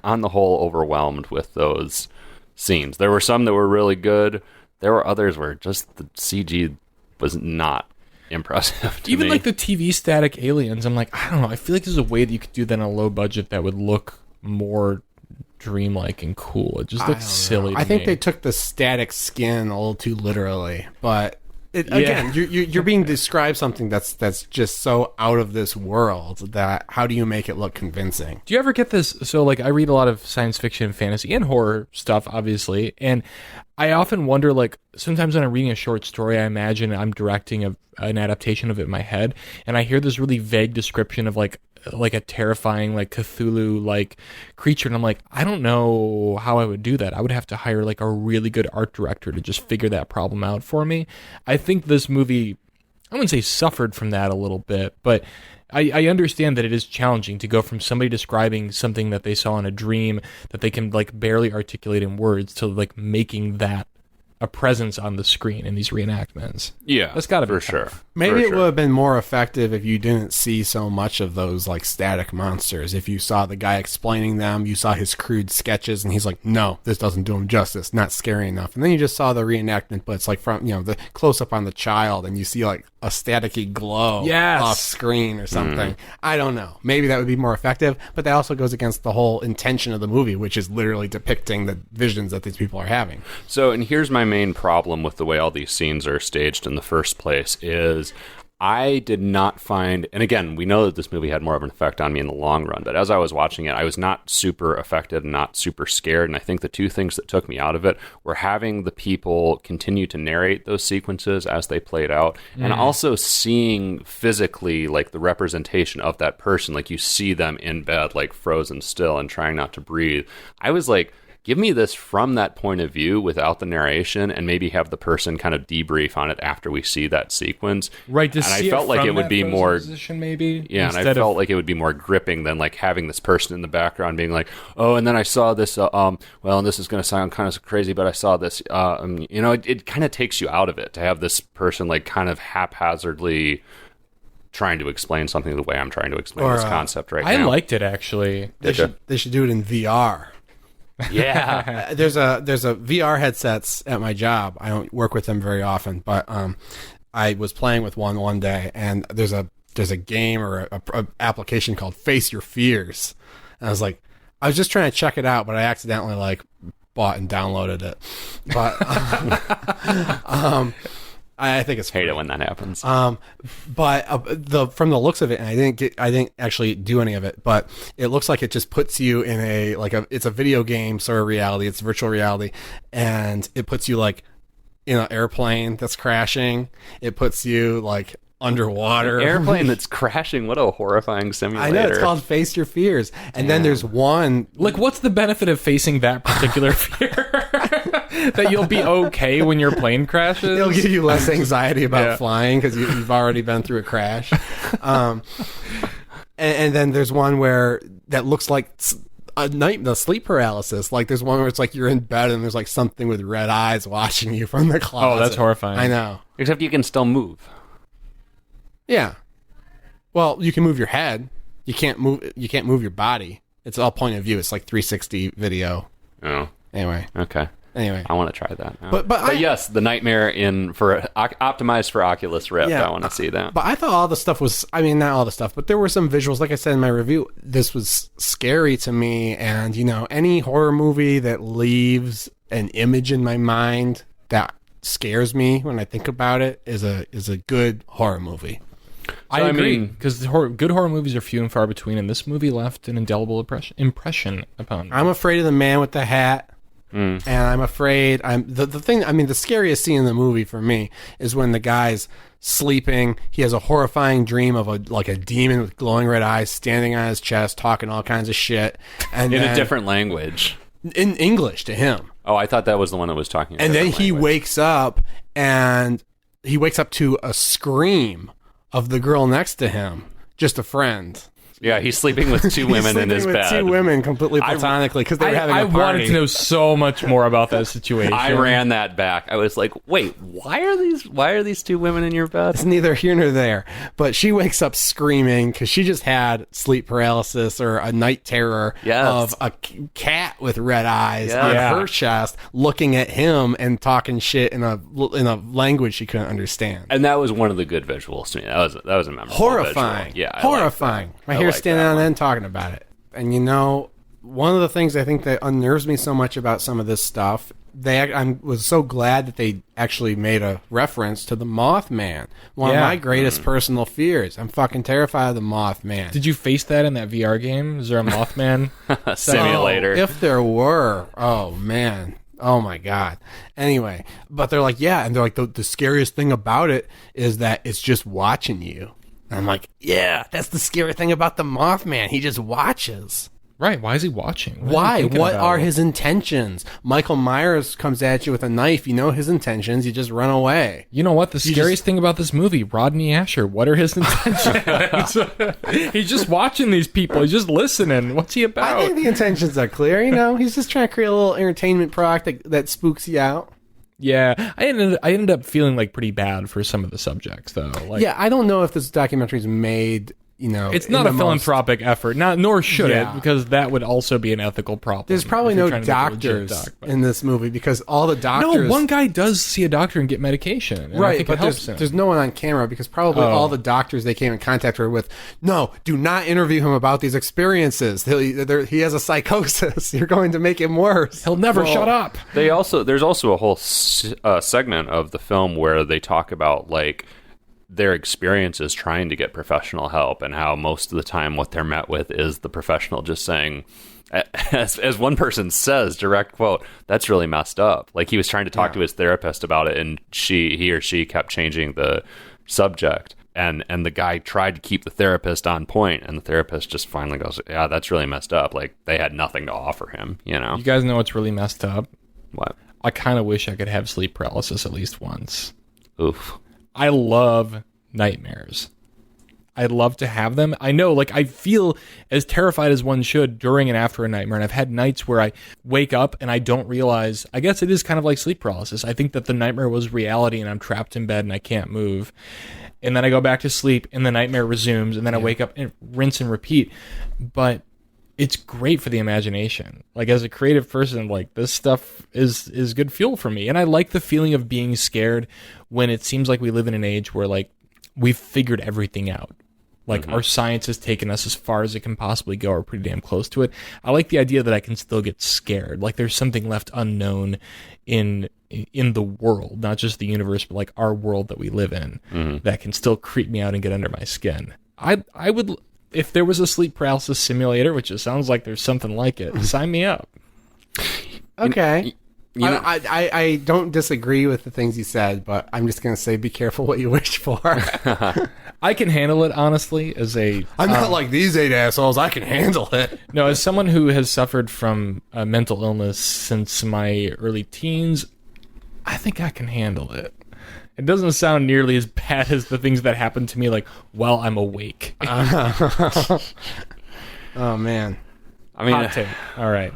on the whole, overwhelmed with those scenes. There were some that were really good. There were others where just the CG was not impressive to Even me. like the TV static aliens, I'm like, I don't know. I feel like there's a way that you could do that on a low budget that would look more dreamlike and cool. It just looks silly. I think they took the static skin a little too literally, but again, you're being described something that's just so out of this world that how do you make it look convincing? Do you ever get this? So like I read a lot of science fiction and fantasy and horror stuff, obviously, and I often wonder, like, sometimes when I'm reading a short story, I imagine I'm directing an adaptation of it in my head, and I hear this really vague description of like a terrifying, like, Cthulhu-like creature, and I'm like, I don't know how I would do that. I would have to hire, like, a really good art director to just figure that problem out for me. I think this movie, I wouldn't say suffered from that a little bit, but I understand that it is challenging to go from somebody describing something that they saw in a dream that they can, like, barely articulate in words to, like, making that a presence on the screen in these reenactments. Yeah, that's got to be for tough. sure. Maybe it would have been more effective if you didn't see so much of those like static monsters. If you saw the guy explaining them, you saw his crude sketches, and he's like, "No, this doesn't do him justice. Not scary enough." And then you just saw the reenactment, but it's like from the close up on the child, and you see like a staticky glow off screen or something. I don't know. Maybe that would be more effective, but that also goes against the whole intention of the movie, which is literally depicting the visions that these people are having. So, and here's my main problem with the way all these scenes are staged in the first place is I did not find, and again, we know that this movie had more of an effect on me in the long run, but as I was watching it, I was not super affected and not super scared. And I think the two things that took me out of it were having the people continue to narrate those sequences as they played out, and also seeing physically like the representation of that person. Like you see them in bed, like frozen still and trying not to breathe. I was like, give me this from that point of view without the narration, and maybe have the person kind of debrief on it after we see that sequence. Right. And I felt like it would be more position, maybe. Yeah, and I felt like it would be more gripping than like having this person in the background being like, oh, and then I saw this. Well, and this is going to sound kind of crazy, but I saw this. It kind of takes you out of it to have this person like kind of haphazardly trying to explain something the way I'm trying to explain this concept right now. I liked it actually. They should do it in VR. Yeah. There's a VR headsets at my job. I don't work with them very often, but I was playing with one day, and there's a game or a application called Face Your Fears. And I was just trying to check it out, but I accidentally like bought and downloaded it. But I think it's hate it when that happens. But from the looks of it, and I didn't actually do any of it, but it looks like it just puts you in it's a video game sort of reality. It's virtual reality, and it puts you like in an airplane that's crashing. It puts you like underwater. An airplane that's crashing. What a horrifying simulator. I know, it's called Face Your Fears. And then there's one... Like, what's the benefit of facing that particular fear? That you'll be okay when your plane crashes? It'll give you less anxiety about flying because you've already been through a crash. And then there's one where that looks like the sleep paralysis. Like there's one where it's like you're in bed and there's like something with red eyes watching you from the closet. Oh, that's horrifying. I know. Except you can still move. Yeah. Well, you can move your head. You can't move your body. It's all point of view. It's like 360 video. Oh. Anyway. Okay. Anyway, I want to try that now. But yes, the Nightmare optimized for Oculus Rift. Yeah, I want to see that. But I thought all the stuff was, I mean, not all the stuff, but there were some visuals. Like I said in my review, this was scary to me. And, any horror movie that leaves an image in my mind that scares me when I think about it is a good horror movie. I agree, because good horror movies are few and far between, and this movie left an indelible impression upon me. I'm afraid of the man with the hat. And I'm afraid the scariest scene in the movie for me is when the guy's sleeping. He has a horrifying dream of a demon with glowing red eyes standing on his chest, talking all kinds of shit. And in a different language. In English to him. Oh, I thought that was the one that was talking about. And then he wakes up to a scream of the girl next to him, just a friend. Yeah, he's sleeping with two women in his bed. Two women completely platonically because they were having a party. I wanted to know so much more about that situation. I ran that back. I was like, wait, why are these two women in your bed? It's neither here nor there. But she wakes up screaming because she just had sleep paralysis or a night terror of a cat with red eyes on her chest looking at him and talking shit in a language she couldn't understand. And that was one of the good visuals to me. That was a memorable horrifying. Visual. Yeah, horrifying. My hair standing on end talking about it. And one of the things I think that unnerves me so much about some of this stuff, I was so glad that they actually made a reference to the Mothman. One of my greatest personal fears. I'm fucking terrified of the Mothman. Did you face that in that VR game? Is there a Mothman simulator? If there were, oh man. Oh my God. Anyway, but they're like, and they're like, the scariest thing about it is that it's just watching you. And I'm like, that's the scary thing about the Mothman. He just watches. Right. Why is he watching? Why? What are his intentions? Michael Myers comes at you with a knife. You know his intentions. You just run away. You know what? The scariest thing about this movie, Rodney Asher, what are his intentions? He's just watching these people. He's just listening. What's he about? I think the intentions are clear. He's just trying to create a little entertainment product that spooks you out. Yeah, I ended up feeling like pretty bad for some of the subjects, though. I don't know if this documentary is made, it's not a philanthropic effort, nor should it, because that would also be an ethical problem. There's probably no doctors in this movie because all the doctors... No, one guy does see a doctor and get medication. Right, I think but there's no one on camera because probably all the doctors they came in contact with, no, do not interview him about these experiences. He has a psychosis. You're going to make him worse. He'll never shut up. There's also a whole segment of the film where they talk about, their experiences trying to get professional help, and how most of the time what they're met with is the professional just saying, as one person says, direct quote, "That's really messed up." Like, he was trying to talk to his therapist about it, and he or she kept changing the subject. And the guy tried to keep the therapist on point, and the therapist just finally goes, "Yeah, that's really messed up." Like, they had nothing to offer him, you know? You guys know what's really messed up? What? I kind of wish I could have sleep paralysis at least once. Oof. I love nightmares. I'd love to have them. I know, like, I feel as terrified as one should during and after a nightmare. And I've had nights where I wake up and I don't realize, I guess it is kind of like sleep paralysis. I think that the nightmare was reality and I'm trapped in bed and I can't move. And then I go back to sleep and the nightmare resumes, and then I wake up and rinse and repeat. But it's great for the imagination. Like, as a creative person, like, this stuff is good fuel for me. And I like the feeling of being scared when it seems like we live in an age where, like, we've figured everything out. Like, our science has taken us as far as it can possibly go, or pretty damn close to it. I like the idea that I can still get scared. Like, there's something left unknown in the world, not just the universe, but like our world that we live in, that can still creep me out and get under my skin. I would, if there was a sleep paralysis simulator, which it sounds like there's something like it, sign me up. Okay. You know, I don't disagree with the things you said, but I'm just going to say be careful what you wish for. I can handle it, honestly, as a... I'm not like these 8 assholes. I can handle it. No, as someone who has suffered from mental illness since my early teens, I think I can handle it. It doesn't sound nearly as bad as the things that happen to me, like, while I'm awake. Oh, man. I mean, Hot take. All right.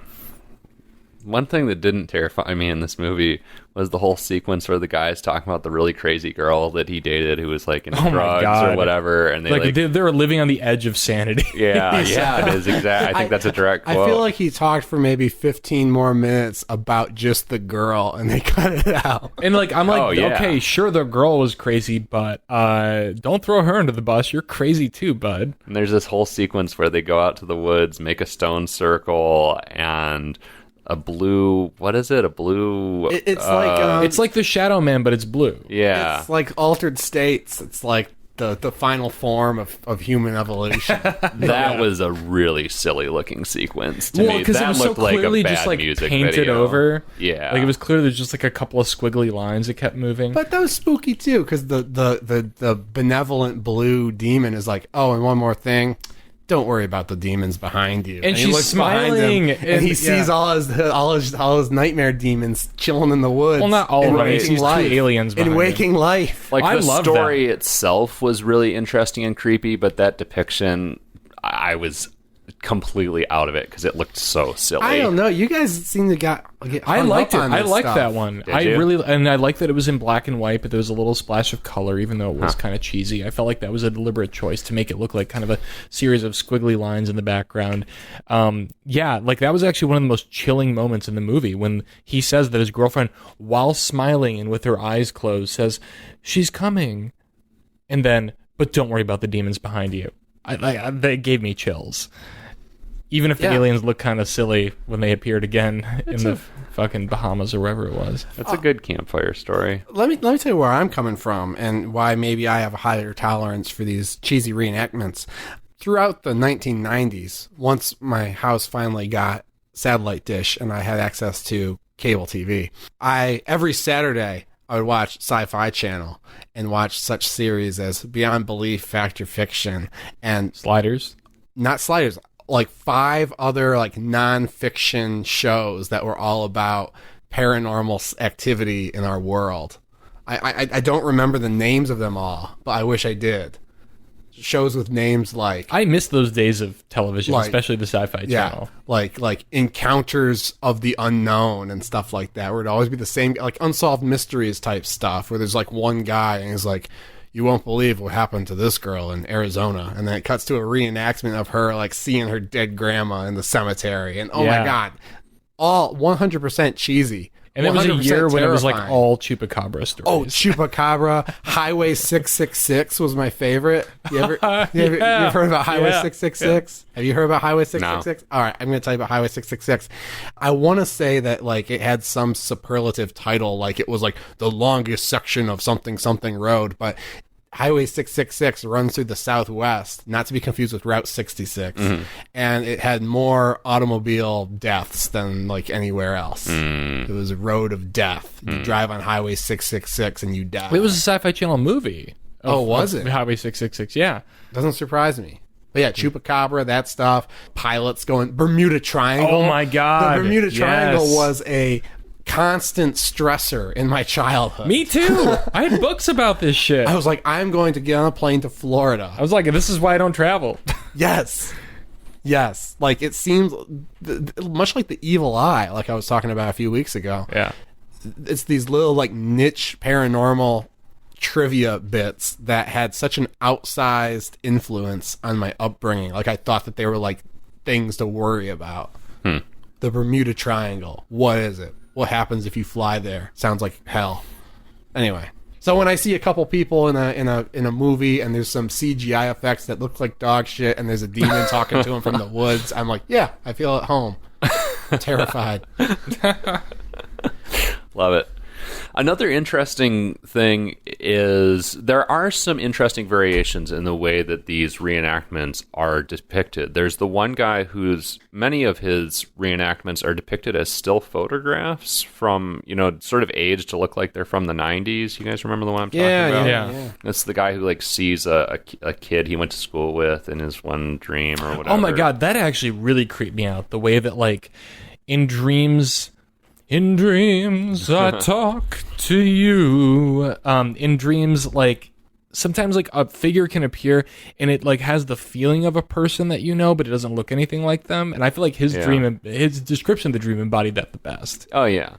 one thing that didn't terrify me in this movie was the whole sequence where the guy's talking about the really crazy girl that he dated who was like in drugs or whatever, and they were living on the edge of sanity. Yeah, yeah, it is exact. I think that's a direct quote. I feel like he talked for maybe 15 more minutes about just the girl, and they cut it out. And like, I'm like, okay, sure, the girl was crazy, but don't throw her under the bus. You're crazy too, bud. And there's this whole sequence where they go out to the woods, make a stone circle, and a blue, what is it? A blue... It's like the Shadow Man, but it's blue. Yeah. It's like altered states. It's like the final form of human evolution. That was a really silly looking sequence to me. Because That it was looked so like clearly a bad just like music painted video. over. Yeah. Like, it was clear there's just like a couple of squiggly lines that kept moving. But that was spooky too, because the benevolent blue demon is like, oh, and one more thing. Don't worry about the demons behind you. And he she's looks behind smiling, him, and he sees all his nightmare demons chilling in the woods. Well, not all of them. He sees two aliens behind in waking him. life. Like, I the love story itself was really interesting and creepy, but that depiction, I was completely out of it because it looked so silly. I don't know. You guys seem to get I hung liked up it. on I this liked stuff. that one. Did you? And I liked that it was in black and white, but there was a little splash of color, even though it was kind of cheesy. I felt like that was a deliberate choice to make it look like kind of a series of squiggly lines in the background. Yeah, like that was actually one of the most chilling moments in the movie when he says that his girlfriend, while smiling and with her eyes closed, says, "She's coming," and then, "But don't worry about the demons behind you." That gave me chills. Even if the aliens look kind of silly when they appeared again in the fucking Bahamas or wherever it was. That's a good campfire story. Let me tell you where I'm coming from and why maybe I have a higher tolerance for these cheesy reenactments. Throughout the 1990s, once my house finally got satellite dish and I had access to cable TV, every Saturday I would watch Sci-Fi Channel and watch such series as Beyond Belief, Fact or Fiction, and Sliders. Not Sliders. Like 5 other like non-fiction shows that were all about paranormal activity in our world. I don't remember the names of them all, but I wish I did. Shows with names like... I miss those days of television, like, especially the Sci-Fi Channel. Like Encounters of the Unknown and stuff like that, where it'd always be the same, like Unsolved Mysteries type stuff, where there's like one guy and he's like, "You won't believe what happened to this girl in Arizona," and then it cuts to a reenactment of her like seeing her dead grandma in the cemetery, and oh my god, all 100% cheesy. And there was a year when it was like terrifying. all Chupacabra stories. Oh, Chupacabra. Highway 666 was my favorite. You ever heard about Highway 666? Have you heard about Highway 666? No. All right, I'm going to tell you about Highway 666. I want to say that like it had some superlative title, like it was like the longest section of something road, but Highway 666 runs through the Southwest, not to be confused with Route 66, and it had more automobile deaths than like anywhere else. It was a road of death. You drive on Highway 666 and you die. It was a Sci-Fi Channel movie. Was it? Highway 666, yeah. Doesn't surprise me. But yeah, Chupacabra, that stuff. Pilots going Bermuda Triangle. Oh my God. The Bermuda Triangle was a constant stressor in my childhood. Me too. I had books about this shit. I was like, I'm going to get on a plane to Florida. I was like, this is why I don't travel. Yes. Like, it seems much like The Evil Eye, like I was talking about a few weeks ago. Yeah. It's these little, like, niche paranormal trivia bits that had such an outsized influence on my upbringing. Like, I thought that they were, like, things to worry about. The Bermuda Triangle. What is it? What happens if you fly there? Sounds like hell. Anyway, so when I see a couple people in a movie and there's some CGI effects that look like dog shit and there's a demon talking to him from the woods, I'm like, yeah, I feel at home. Terrified. Love it. Another interesting thing is there are some interesting variations in the way that these reenactments are depicted. There's the one guy whose many of his reenactments are depicted as still photographs from, sort of aged to look like they're from the 90s. You guys remember the one I'm talking about? Yeah. It's the guy who like sees a kid he went to school with in his one dream or whatever. Oh my God, that actually really creeped me out. The way that like in dreams I talk to you. In dreams, like sometimes like a figure can appear and it like has the feeling of a person that but it doesn't look anything like them. And I feel like his description of the dream embodied that the best. Oh yeah,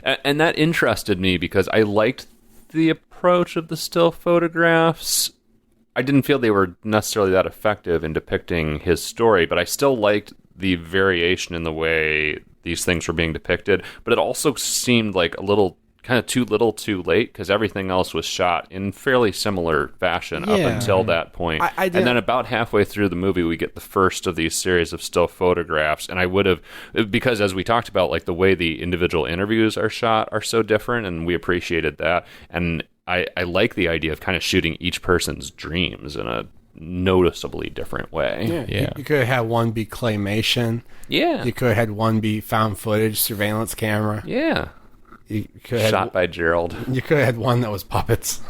and that interested me because I liked the approach of the still photographs. I didn't feel they were necessarily that effective in depicting his story, but I still liked the variation in the way these things were being depicted, but it also seemed like a little kind of too little too late because everything else was shot in fairly similar fashion up until that point. And then about halfway through the movie we get the first of these series of still photographs, and I would have, because as we talked about, like the way the individual interviews are shot are so different, and we appreciated that, and I like the idea of kind of shooting each person's dreams in a noticeably different way. Yeah. You could have had one be claymation. Yeah. You could have had one be found footage, surveillance camera. Yeah. You could have shot by Gerald. You could have had one that was puppets.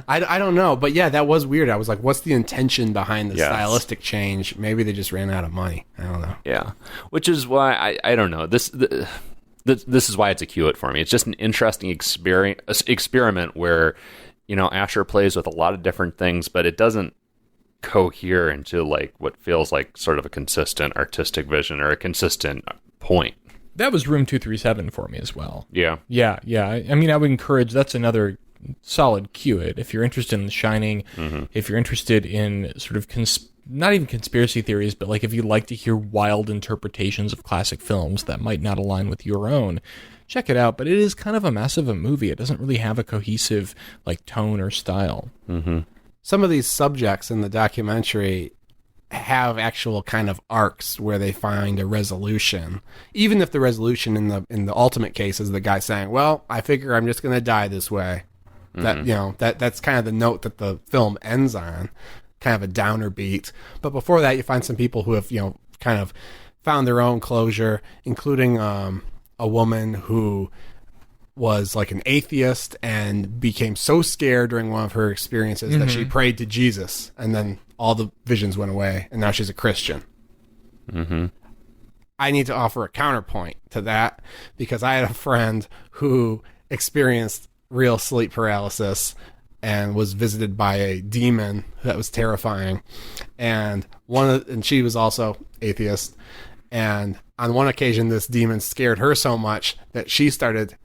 I don't know, but yeah, that was weird. I was like, what's the intention behind the stylistic change? Maybe they just ran out of money. I don't know. Yeah. Which is why I don't know. This is why it's a Hewitt for me. It's just an interesting experiment where, Asher plays with a lot of different things, but it doesn't cohere into like what feels like sort of a consistent artistic vision or a consistent point. That was Room 237 for me as well. Yeah. I mean, I would encourage, that's another solid Hewitt. If you're interested in The Shining, if you're interested in sort of not even conspiracy theories, but like if you like to hear wild interpretations of classic films that might not align with your own, check it out. But it is kind of a mess of a movie. It doesn't really have a cohesive like tone or style. Some of these subjects in the documentary have actual kind of arcs where they find a resolution, even if the resolution in the ultimate case is the guy saying, well, I figure I'm just going to die this way. That's kind of the note that the film ends on, kind of a downer beat. But before that, you find some people who have kind of found their own closure, including a woman who was like an atheist and became so scared during one of her experiences that she prayed to Jesus, and then all the visions went away, and now she's a Christian. I need to offer a counterpoint to that, because I had a friend who experienced real sleep paralysis and was visited by a demon that was terrifying, and she was also atheist, and on one occasion this demon scared her so much that she started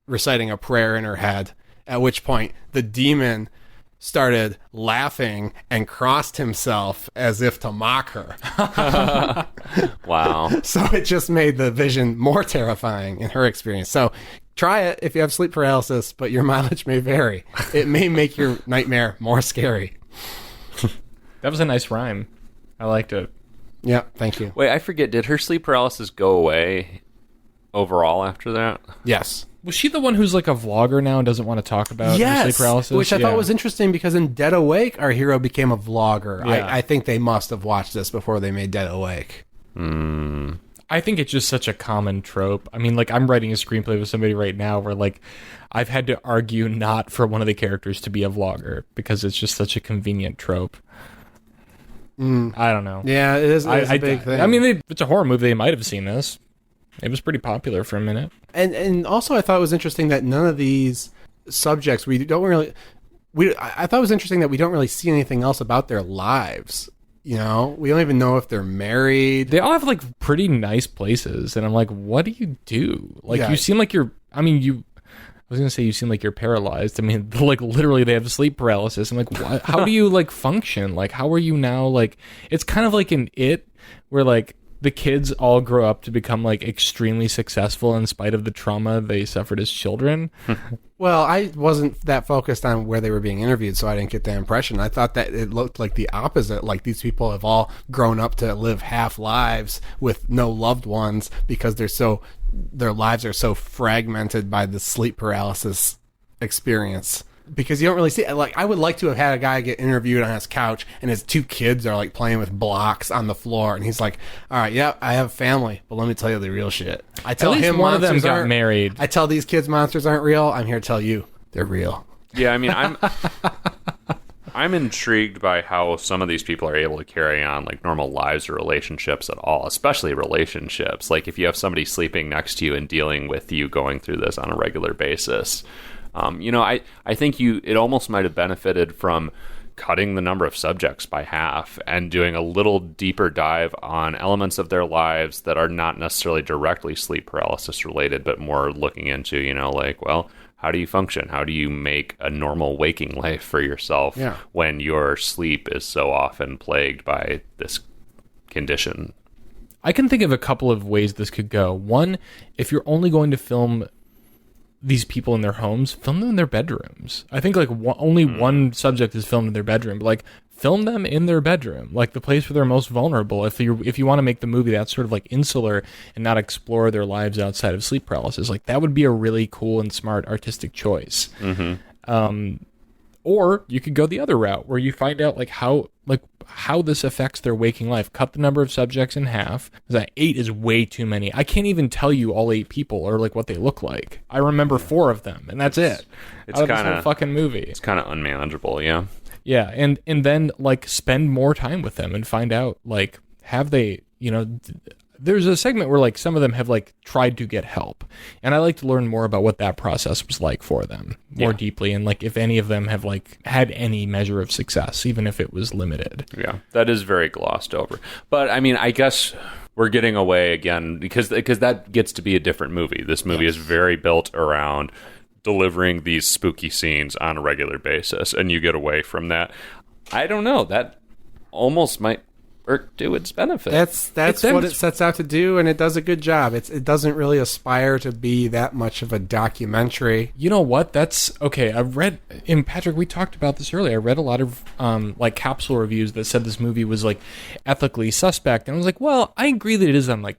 reciting a prayer in her head, at which point the demon started laughing and crossed himself as if to mock her. Wow. So it just made the vision more terrifying in her experience. So try it if you have sleep paralysis, but your mileage may vary. It may make your nightmare more scary. That was a nice rhyme. I liked it. Yeah, thank you. Wait, I forget, did her sleep paralysis go away overall after that. Yes. Was she the one who's like a vlogger now and doesn't want to talk about her sleep paralysis? Which I thought was interesting because in Dead Awake, our hero became a vlogger. Yeah. I think they must have watched this before they made Dead Awake. I think it's just such a common trope. I mean, like, I'm writing a screenplay with somebody right now where, like, I've had to argue not for one of the characters to be a vlogger because it's just such a convenient trope. I don't know. Yeah, it is a big thing. I mean, it's a horror movie. They might have seen this. It was pretty popular for a minute. And also I thought it was interesting that none of these subjects, I thought it was interesting that we don't really see anything else about their lives. You know, we don't even know if they're married. They all have like pretty nice places, and I'm like, what do you do? Like, you seem like you're. I mean, I was gonna say you seem like you're paralyzed. I mean, like literally, they have sleep paralysis. I'm like, what? How do you like function? Like, how are you now? Like, it's kind of like in It, where like the kids all grow up to become like extremely successful in spite of the trauma they suffered as children. Well, I wasn't that focused on where they were being interviewed, so I didn't get that impression. I thought that it looked like the opposite. Like these people have all grown up to live half lives with no loved ones because their lives are so fragmented by the sleep paralysis experience. Because you don't really see, like, I would like to have had a guy get interviewed on his couch and his 2 kids are like playing with blocks on the floor, and he's like, "All right, yeah, I have a family, but let me tell you the real shit." I tell At least him one of them monsters got aren't- married. I tell these kids monsters aren't real. I'm here to tell you they're real. Yeah, I mean, I'm intrigued by how some of these people are able to carry on like normal lives or relationships at all, especially relationships. Like if you have somebody sleeping next to you and dealing with you going through this on a regular basis. I think it almost might have benefited from cutting the number of subjects by half and doing a little deeper dive on elements of their lives that are not necessarily directly sleep paralysis related, but more looking into, like, well, how do you function? How do you make a normal waking life for yourself when your sleep is so often plagued by this condition? I can think of a couple of ways this could go. One, if you're only going to film these people in their homes, film them in their bedrooms. I think like only one subject is filmed in their bedroom, but like film them in their bedroom, like the place where they're most vulnerable. If you want to make the movie that's sort of like insular and not explore their lives outside of sleep paralysis, like that would be a really cool and smart artistic choice. Or you could go the other route where you find out like how this affects their waking life. Cut the number of subjects in half. Because 8 is way too many. I can't even tell you all 8 people or like what they look like. I remember 4 of them, and that's it. It's kind of fucking movie. It's kind of unmanageable, yeah. Yeah, and then like spend more time with them and find out like have they, there's a segment where like some of them have like tried to get help, and I like to learn more about what that process was like for them more deeply, and like if any of them have like had any measure of success, even if it was limited. Yeah, that is very glossed over. But I mean, I guess we're getting away again because that gets to be a different movie. This movie is very built around delivering these spooky scenes on a regular basis, and you get away from that. I don't know, that almost might to its benefit. That's what it sets out to do, and it does a good job. It doesn't really aspire to be that much of a documentary. You know what? That's okay. I've read, and Patrick, we talked about this earlier. I read a lot of like capsule reviews that said this movie was like ethically suspect, and I was like, well, I agree that it is on like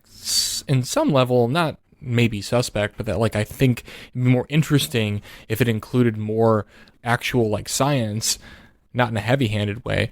in some level not maybe suspect, but that like I think it'd be more interesting if it included more actual like science, not in a heavy-handed way,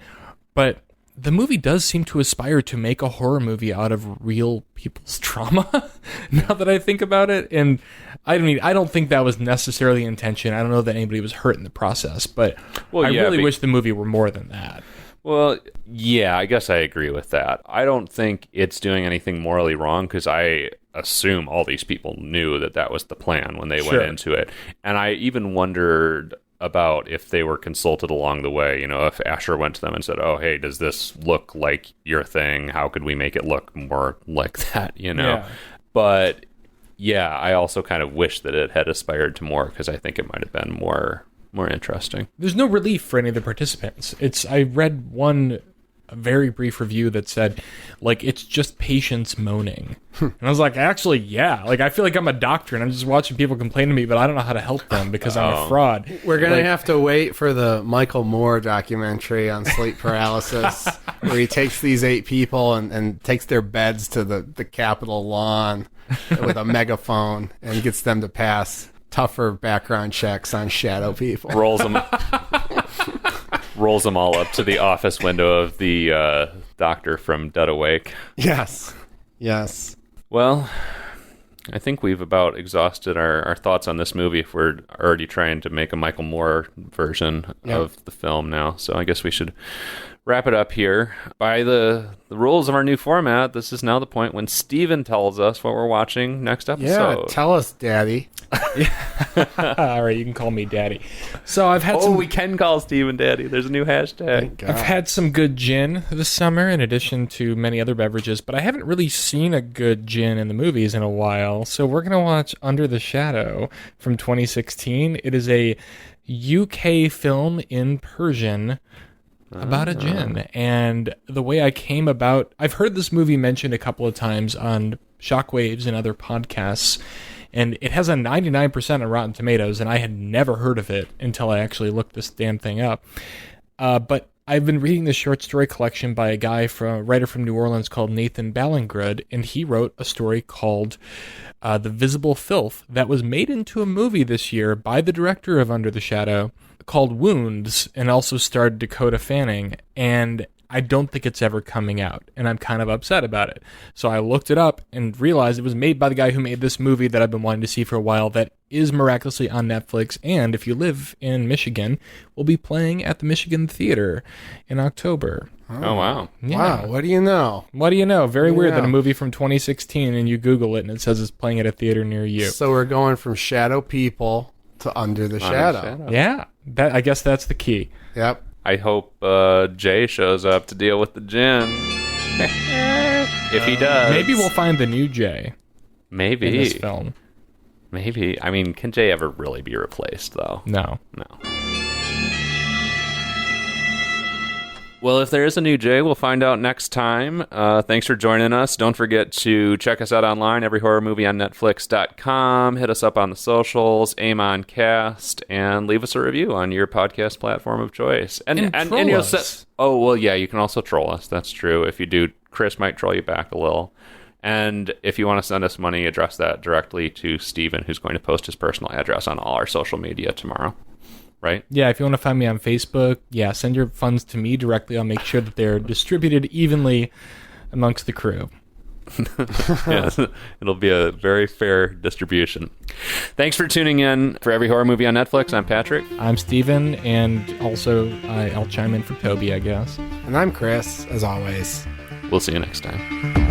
but the movie does seem to aspire to make a horror movie out of real people's trauma, now that I think about it. And I mean, I don't think that was necessarily the intention. I don't know that anybody was hurt in the process, but I really wish the movie were more than that. Well, yeah, I guess I agree with that. I don't think it's doing anything morally wrong because I assume all these people knew that was the plan when they went into it. And I even wondered about if they were consulted along the way, if Asher went to them and said, oh, hey, does this look like your thing? How could we make it look more like that, Yeah. But yeah, I also kind of wish that it had aspired to more because I think it might have been more interesting. There's no relief for any of the participants. I read one a very brief review that said, like, it's just patients moaning. And I was like, actually, yeah. Like, I feel like I'm a doctor and I'm just watching people complain to me, but I don't know how to help them because I'm a fraud. We're going to have to wait for the Michael Moore documentary on sleep paralysis where he takes these 8 people and takes their beds to the Capitol lawn with a megaphone and gets them to pass tougher background checks on shadow people. Rolls them all up to the office window of the doctor from Dead Awake. Yes. Well, I think we've about exhausted our thoughts on this movie if we're already trying to make a Michael Moore version of the film now. So I guess we should wrap it up here. By the rules of our new format, this is now the point when Steven tells us what we're watching next episode. Yeah, tell us, Daddy. All right, you can call me Daddy. So I've had we can call Steven Daddy. There's a new hashtag. I've had some good gin this summer in addition to many other beverages, but I haven't really seen a good gin in the movies in a while. So we're going to watch Under the Shadow from 2016. It is a UK film in Persian about a gin. And the way I came about, I've heard this movie mentioned a couple of times on Shockwaves and other podcasts, and it has a 99% on Rotten Tomatoes, and I had never heard of it until I actually looked this damn thing up. But I've been reading this short story collection by a writer from New Orleans called Nathan Ballingrud, and he wrote a story called The Visible Filth that was made into a movie this year by the director of Under the Shadow called Wounds, and also starred Dakota Fanning, and I don't think it's ever coming out, and I'm kind of upset about it. So I looked it up and realized it was made by the guy who made this movie that I've been wanting to see for a while that is miraculously on Netflix, and if you live in Michigan, will be playing at the Michigan Theater in October. Oh, wow. Yeah. Wow, what do you know? What do you know? Very weird that a movie from 2016, and you Google it, and it says it's playing at a theater near you. So we're going from Shadow People to Under the Shadow. Yeah, I guess that's the key. Yep. I hope Jay shows up to deal with the gin. If he does. Maybe we'll find the new Jay Maybe. in this film. Maybe. I mean, can Jay ever really be replaced, though? No. Well, if there is a new Jay, we'll find out next time. Thanks for joining us. Don't forget to check us out online, everyhorrormovieonnetflix.com. Hit us up on the socials, EHMON and leave us a review on your podcast platform of choice. And you'll us. Oh, well, yeah, you can also troll us. That's true. If you do, Chris might troll you back a little. And if you want to send us money, address that directly to Steven, who's going to post his personal address on all our social media tomorrow. Right? Yeah, if you want to find me on Facebook, send your funds to me directly. I'll make sure that they're distributed evenly amongst the crew. Yes, it'll be a very fair distribution. Thanks for tuning in for Every Horror Movie on Netflix. I'm Patrick. I'm Steven, and also I'll chime in for Toby, I guess. And I'm Chris, as always. We'll see you next time.